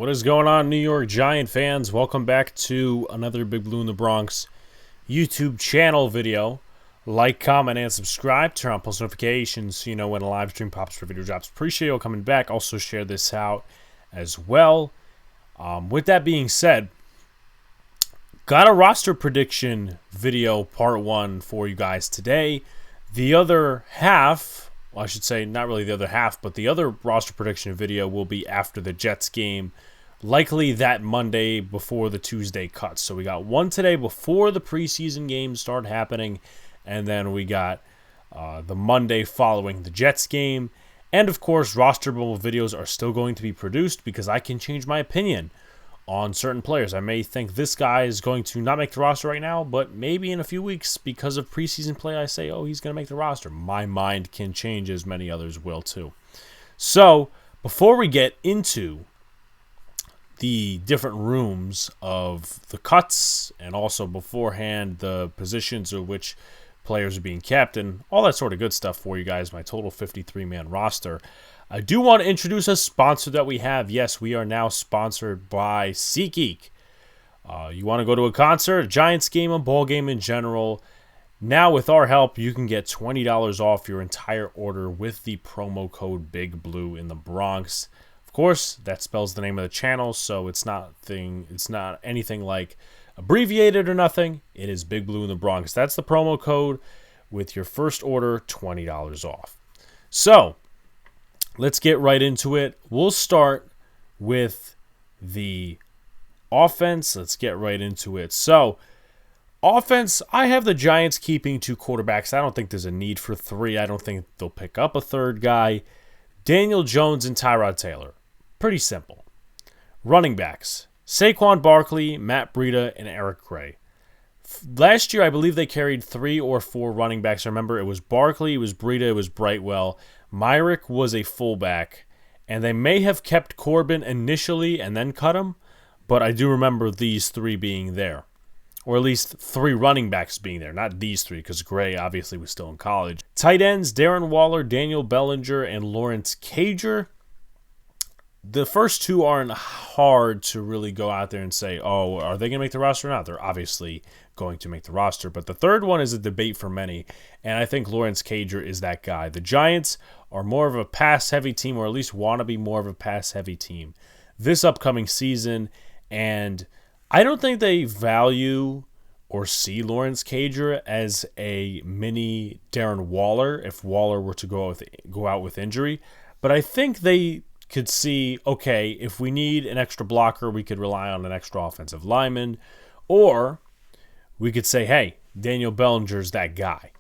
What is going on, New York Giant fans? Welcome back to another Big Blue in the Bronx YouTube channel video. Like, comment, and subscribe. Turn on post notifications so you know when a live stream pops for video drops. Appreciate you all coming back. Also, share this out as well. With that being said, got a roster prediction video part 1 for you guys today. The other half, well, I should say not really the other half, but the other roster prediction video will be after the Jets game, likely that Monday before the Tuesday cuts. So we got one today before the preseason games start happening, and then we got the Monday following the Jets game. And of course, rosterable videos are still going to be produced because I can change my opinion on certain players. I may think this guy is going to not make the roster right now, but maybe in a few weeks because of preseason play, I say, oh, he's going to make the roster. My mind can change, as many others will too. So before we get into the different rooms of the cuts and also beforehand the positions of which players are being kept and all that sort of good stuff for you guys, my total 53-man roster, I do want to introduce a sponsor that we have. Yes, we are now sponsored by SeatGeek. You want to go to a concert, a Giants game, a ball game in general. Now, with our help, you can get $20 off your entire order with the promo code Big Blue in the Bronx. Of course, that spells the name of the channel, so it's not anything like abbreviated or nothing. It is Big Blue in the Bronx. That's the promo code. With your first order, $20 off. So let's get right into it. We'll start with the offense. Let's get right into it. So, offense, I have the Giants keeping 2 quarterbacks. I don't think there's a need for 3. I don't think they'll pick up a third guy. Daniel Jones and Tyrod Taylor. Pretty simple. Running backs, Saquon Barkley, Matt Breida, and Eric Gray. Last year, I believe they carried 3 or 4 running backs. Remember, it was Barkley, it was Breida, it was Brightwell. Myrick was a fullback, and they may have kept Corbin initially and then cut him, but I do remember these 3 being there, or at least 3 running backs being there, not these 3, because Gray obviously was still in college. Tight ends, Darren Waller, Daniel Bellinger, and Alex-GajovichProtich. The first 2 aren't hard to really go out there and say, oh, are they going to make the roster or not? They're obviously going to make the roster. But the third one is a debate for many, and I think Alex-GajovichProtich is that guy. The Giants are more of a pass-heavy team, or at least want to be more of a pass-heavy team this upcoming season, and I don't think they value or see Alex-GajovichProtich as a mini Darren Waller if Waller were to go out with injury. But I think they could see, okay, if we need an extra blocker, we could rely on an extra offensive lineman, or we could say, hey, Daniel Bellinger's that guy.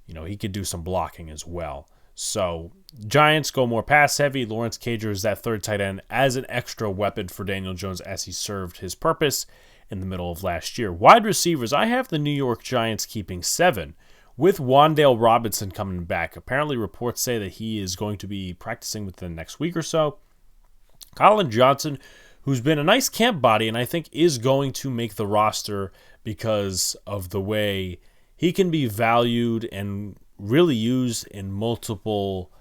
You know, he could do some blocking as well. So Giants go more pass heavy. Alex-GajovichProtich is that third tight end as an extra weapon for Daniel Jones as he served his purpose in the middle of last year. Wide receivers, I have the New York Giants keeping 7 with Wan'Dale Robinson coming back. Apparently reports say that he is going to be practicing within the next week or so. Colin Johnson, who's been a nice camp body and I think is going to make the roster because of the way he can be valued and really used in multiple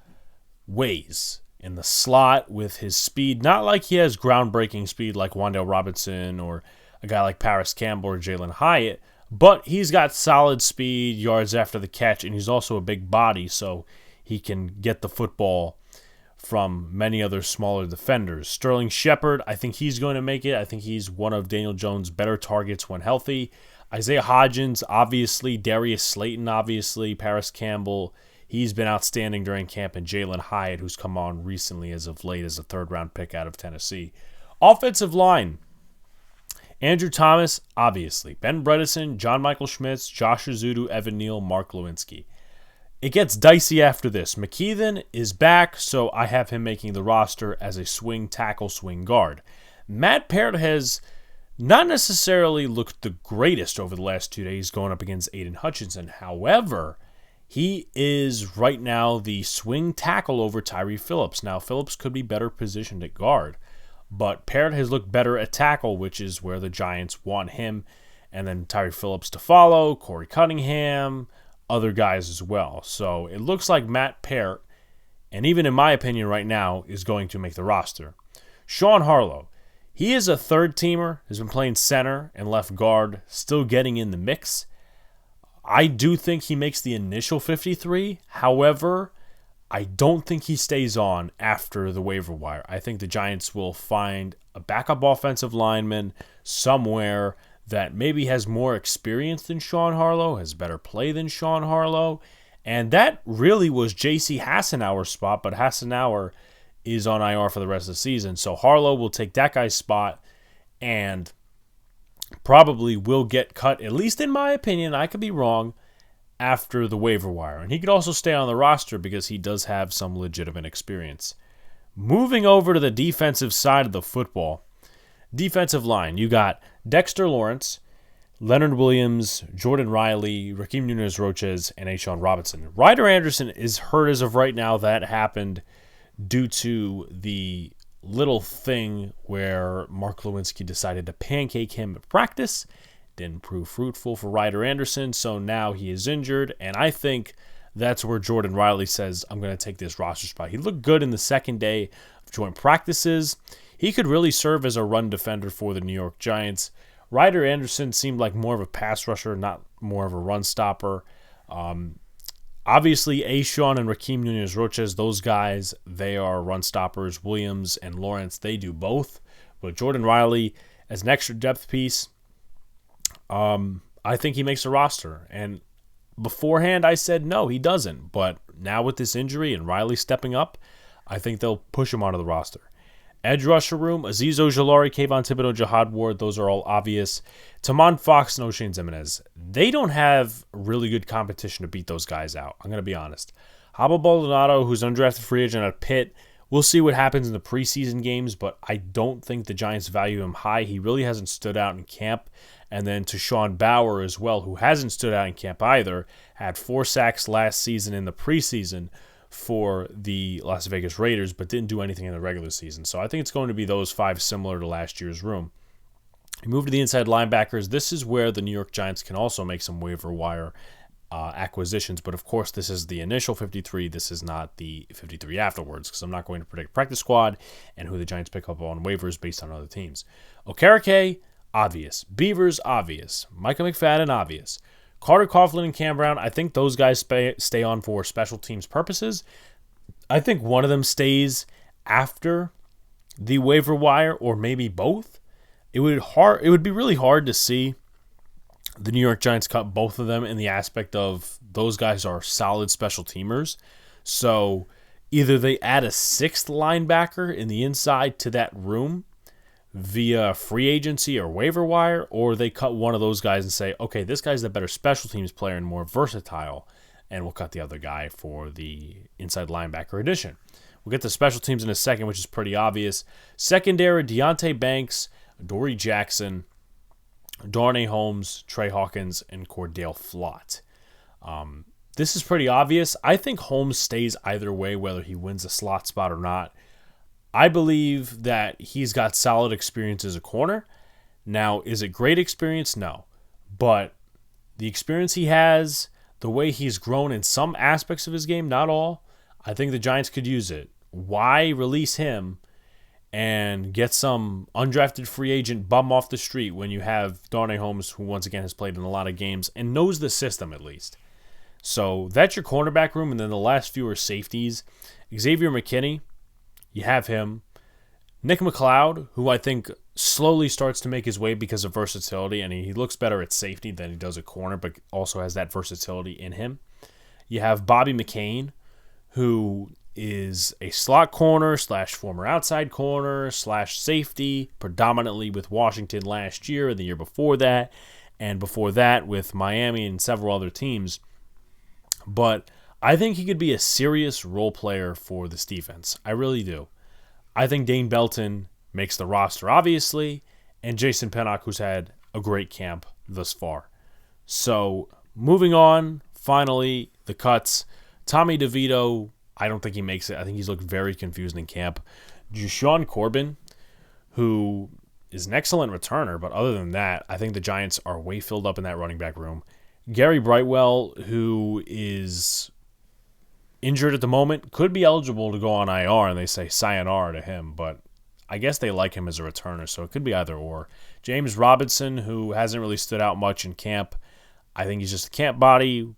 ways. In the slot with his speed, not like he has groundbreaking speed like Wan'Dale Robinson or a guy like Paris Campbell or Jalen Hyatt, but he's got solid speed, yards after the catch, and he's also a big body, so he can get the football from many other smaller defenders. Sterling Shepard, I think he's going to make it. I think he's one of Daniel Jones' better targets when healthy. Isaiah Hodgins, obviously. Darius Slayton, obviously. Paris Campbell, he's been outstanding during camp. And Jalen Hyatt, who's come on recently as of late as a third-round pick out of Tennessee. Offensive line, Andrew Thomas, obviously. Ben Bredeson, John Michael Schmitz, Josh Azudu, Evan Neal, Mark Lewinsky. It gets dicey after this. McKeithen is back, so I have him making the roster as a swing tackle, swing guard. Matt Peart has not necessarily looked the greatest over the last 2 days going up against Aiden Hutchinson. However, he is right now the swing tackle over Tyree Phillips. Now, Phillips could be better positioned at guard, but Peart has looked better at tackle, which is where the Giants want him. And then Tyree Phillips to follow, Corey Cunningham, other guys as well. So it looks like Matt Peart, and even in my opinion right now, is going to make the roster. Sean Harlow, He is a third-teamer, has been playing center and left guard, still getting in the mix. I do think he makes the initial 53. However, I don't think he stays on after the waiver wire. I think the Giants will find a backup offensive lineman somewhere that maybe has more experience than Sean Harlow, has better play than Sean Harlow. And that really was J.C. Hassenauer's spot, but Hassenauer is on IR for the rest of the season. So Harlow will take that guy's spot and probably will get cut, at least in my opinion, I could be wrong, after the waiver wire. And he could also stay on the roster because he does have some legitimate experience. Moving over to the defensive side of the football, defensive line, you got Dexter Lawrence, Leonard Williams, Jordan Riley, Raheem Nunez-Roches, and A'Shawn Robinson. Ryder Anderson is hurt as of right now. That happened due to the little thing where Mark Lewinsky decided to pancake him at practice. Didn't prove fruitful for Ryder Anderson, so now he is injured, and I think that's where Jordan Riley says, I'm going to take this roster spot. He looked good in the second day of joint practices. He could really serve as a run defender for the New York Giants. Ryder Anderson seemed like more of a pass rusher, not more of a run stopper. Obviously, A'Shawn and Raheem Nunez-Roches, those guys, they are run stoppers. Williams and Lawrence, they do both. But Jordan Riley, as an extra depth piece, I think he makes the roster. And beforehand, I said no, he doesn't. But now with this injury and Riley stepping up, I think they'll push him onto the roster. Edge rusher room, Azeez Ojulari, Kayvon Thibodeau, Jahad Ward, those are all obvious. Tamon Fox and O'Shane Ximines, they don't have really good competition to beat those guys out. I'm going to be honest. Haba Baldonado, who's an undrafted free agent at Pitt, we'll see what happens in the preseason games, but I don't think the Giants value him high. He really hasn't stood out in camp. And then to Sean Bauer as well, who hasn't stood out in camp either, had 4 sacks last season in the preseason for the Las Vegas Raiders, but didn't do anything in the regular season. So I think it's going to be those 5 similar to last year's room. We move to the inside linebackers. This is where the New York Giants can also make some waiver wire acquisitions, but of course this is the initial 53. This is not the 53 afterwards, because I'm not going to predict practice squad and who the Giants pick up on waivers based on other teams. Okereke, obvious. Beavers, obvious. Micah McFadden, obvious. Carter Coughlin and Cam Brown, I think those guys stay on for special teams purposes. I think one of them stays after the waiver wire, or maybe both. It would be really hard to see the New York Giants cut both of them in the aspect of those guys are solid special teamers. So either they add a 6th linebacker in the inside to that room via free agency or waiver wire, or they cut one of those guys and say, okay, this guy's the better special teams player and more versatile, and we'll cut the other guy for the inside linebacker addition. We'll get to special teams in a second, which is pretty obvious. Secondary, Deonte Banks, Dory Jackson, Darnay Holmes, Trey Hawkins, and Cordale Flott. This is pretty obvious. I think Holmes stays either way, whether he wins a slot spot or not. I believe that he's got solid experience as a corner. Now, is it great experience? No. But the experience he has, the way he's grown in some aspects of his game, not all, I think the Giants could use it. Why release him and get some undrafted free agent bum off the street when you have Darnay Holmes, who once again has played in a lot of games and knows the system at least? So that's your cornerback room, and then the last few are safeties. Xavier McKinney, you have him. Nick McLeod, who I think slowly starts to make his way because of versatility, and he looks better at safety than he does at corner, but also has that versatility in him. You have Bobby McCain, who is a slot corner / former outside corner / safety, predominantly with Washington last year and the year before that, and before that with Miami and several other teams. But I think he could be a serious role player for this defense. I really do. I think Dane Belton makes the roster, obviously, and Jason Pinnock, who's had a great camp thus far. So, moving on, finally, the cuts. Tommy DeVito, I don't think he makes it. I think he's looked very confused in camp. Jushaun Corbin, who is an excellent returner, but other than that, I think the Giants are way filled up in that running back room. Gary Brightwell, who is injured at the moment, could be eligible to go on IR, and they say sayonara to him, but I guess they like him as a returner, so it could be either or. James Robinson, who hasn't really stood out much in camp. I think he's just a camp body.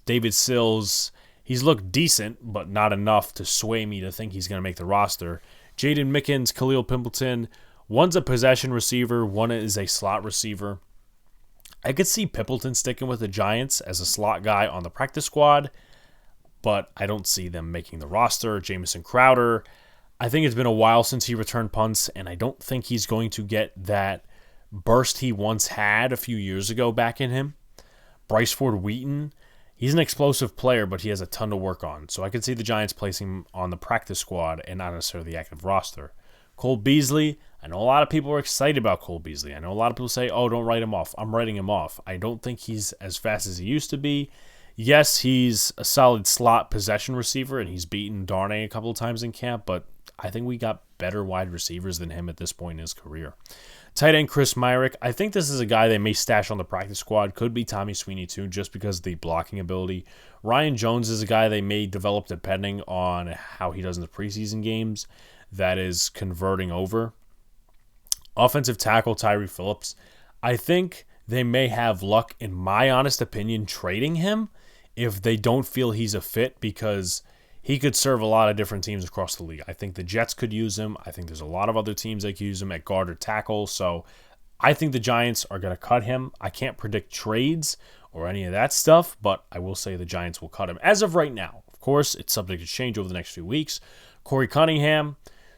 David Sills, he's looked decent, but not enough to sway me to think he's going to make the roster. Jaden Mickens, Khalil Pimpleton, one's a possession receiver, one is a slot receiver. I could see Pimpleton sticking with the Giants as a slot guy on the practice squad, but I don't see them making the roster. Jamison Crowder, I think it's been a while since he returned punts, and I don't think he's going to get that burst he once had a few years ago back in him. Bryce Ford Wheaton, he's an explosive player, but he has a ton to work on. So I could see the Giants placing him on the practice squad and not necessarily the active roster. Cole Beasley, I know a lot of people are excited about Cole Beasley. I know a lot of people say, oh, don't write him off. I'm writing him off. I don't think he's as fast as he used to be. Yes, he's a solid slot possession receiver, and he's beaten Darnay a couple of times in camp, but I think we got better wide receivers than him at this point in his career. Tight end Chris Myrick, I think this is a guy they may stash on the practice squad. Could be Tommy Sweeney too, just because of the blocking ability. Ryan Jones is a guy they may develop depending on how he does in the preseason games. That is converting over. Offensive tackle Tyree Phillips, I think they may have luck, in my honest opinion, trading him if they don't feel he's a fit, because he could serve a lot of different teams across the league. I think the Jets could use him. I think there's a lot of other teams that could use him at guard or tackle. So I think the Giants are going to cut him. I can't predict trades or any of that stuff, but I will say the Giants will cut him as of right now. Of course, it's subject to change over the next few weeks. Corey Cunningham,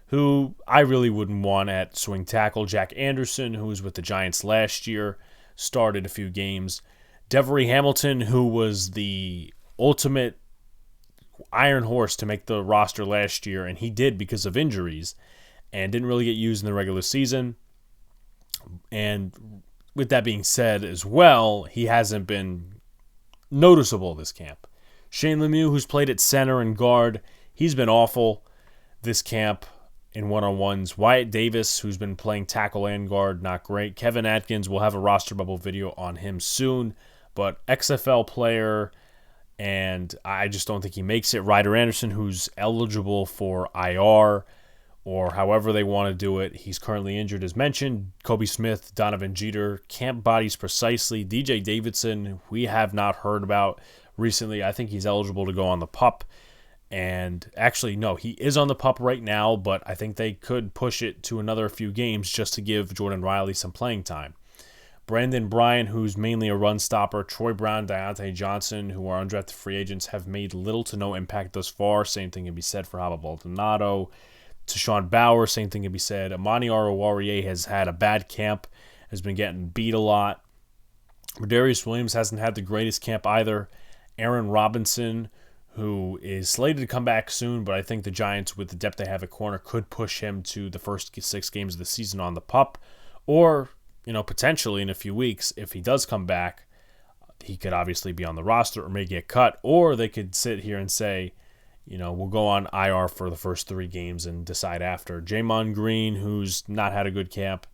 who I really wouldn't want at swing tackle. Jack Anderson, who was with the Giants last year, started a few games. Devery Hamilton, who was the ultimate iron horse to make the roster last year, and he did because of injuries and didn't really get used in the regular season. And with that being said as well, he hasn't been noticeable this camp. Shane Lemieux, who's played at center and guard, he's been awful this camp in one-on-ones. Wyatt Davis, who's been playing tackle and guard, not great. Kevin Atkins, will have a roster bubble video on him soon, but XFL player, and I just don't think he makes it. Ryder Anderson, who's eligible for IR or however they want to do it. He's currently injured, as mentioned. Kobe Smith, Donovan Jeter, camp bodies precisely. DJ Davidson, we have not heard about recently. I think he's eligible to go on the PUP. And actually, no, he is on the PUP right now, but I think they could push it to another few games just to give Jordan Riley some playing time. Brandon Bryan, who's mainly a run stopper. Troy Brown, Deontay Johnson, who are undrafted free agents, have made little to no impact thus far. Same thing can be said for Haba Baldonado. Tashawn Bauer, same thing can be said. Amani Oruwariye has had a bad camp, has been getting beat a lot. Rodarius Williams hasn't had the greatest camp either. Aaron Robinson, who is slated to come back soon, but I think the Giants, with the depth they have at corner, could push him to the first 6 games of the season on the PUP. Or, potentially in a few weeks, if he does come back, he could obviously be on the roster or may get cut. Or they could sit here and say, we'll go on IR for the first 3 games and decide after. Jamon Green, who's not had a good camp.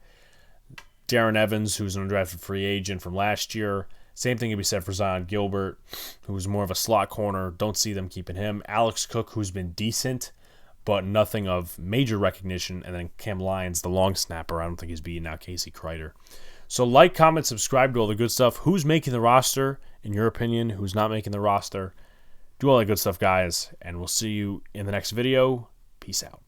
Darren Evans, who's an undrafted free agent from last year. Same thing can be said for Zion Gilbert, who's more of a slot corner. Don't see them keeping him. Alex Cook, who's been decent, but nothing of major recognition. And then Cam Lyons, the long snapper. I don't think he's beating out Casey Kreider. So like, comment, subscribe to all the good stuff. Who's making the roster, in your opinion? Who's not making the roster? Do all that good stuff, guys. And we'll see you in the next video. Peace out.